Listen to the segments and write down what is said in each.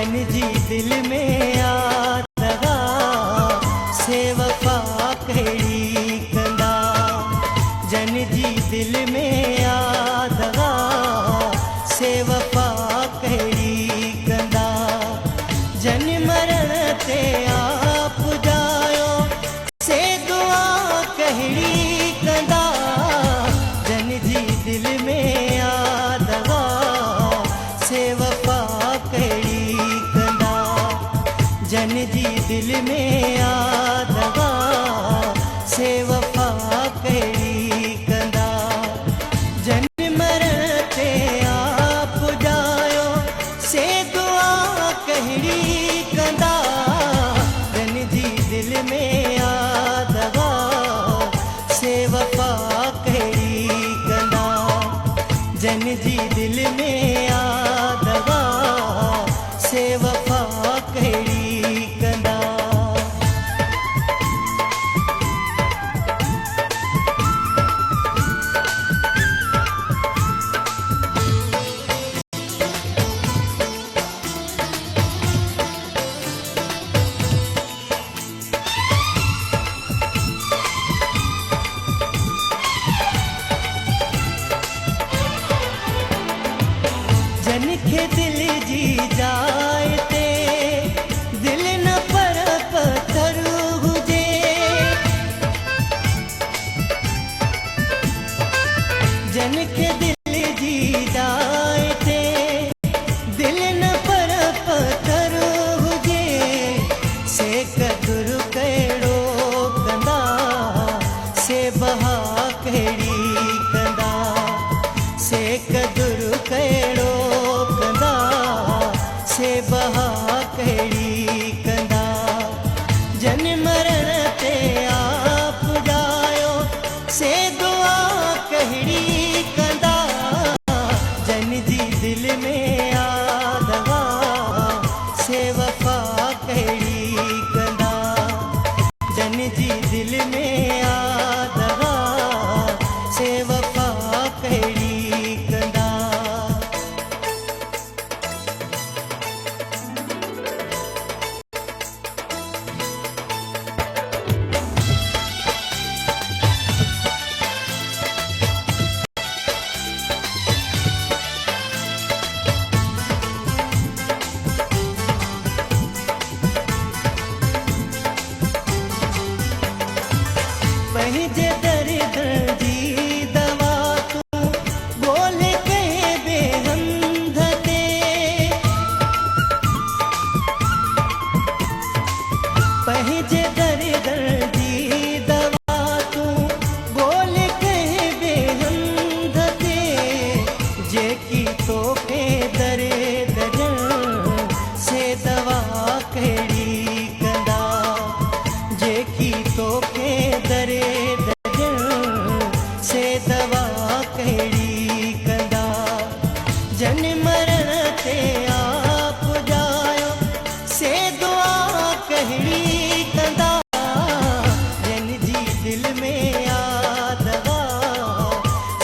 जन जी दिल में आ दगा से वफा कहिड़ी कंदा। जन जी दिल में आ दगा से वफा कहिड़ी कंदा। जन मरण ते आ पुजायो से दुआ कहिड़ी कंदा। जन जी दिल में आ दगा से वफा कहिड़ी कंदा। जन जी दिल में आ दगा से वफा कहिड़ी कंदा। जन मरण ते आ पुजायो से दुआ कहिड़ी कंदा। जन जी दिल में आ दगा से वफा कहिड़ी कंदा। जन जी दिल में आ दगा से वफा कहिड़ी कंदा। जन खे दिल जी जाए ते दिल न पर पत्थर हुजे। जन खे दिल जी जाए ते दिल न पर पत्थर हुजे। से कदुर कहिड़ो कंदा से बहा कहिड़ी कंदा। से कदुर कहिड़ो कंदा से बहा कहिड़ी कंदा। जन मरण ते आ पुजायो से दुआ कहिड़ी कंदा। जन जी दिल में आ दगा से वफा कहिड़ी कंदा। जन जी दिल में आ दगा से वफा कहिड़ी कंदा। पंहिंजे दर्द जी दवा तू बोल कहे बेहंध ते। पंहिंजे दर्द जी दवा तू बोल कहे बेहंध ते। जेकी तोखे दर्द ॾियण से दवा कहिड़ी कंदा। जेकी तोखे दर्द ॾियण से दवा कहिड़ी कंदा। जन मरण ते आ पुजायो से दुआ कहिड़ी कंदा। जन जी दिल में आ दगा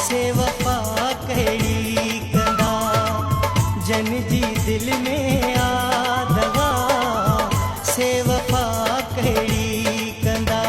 से वफा कहिड़ी कंदा। जन जी दिल में आ दगा से वफा कहिड़ी कंदा।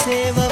सेवक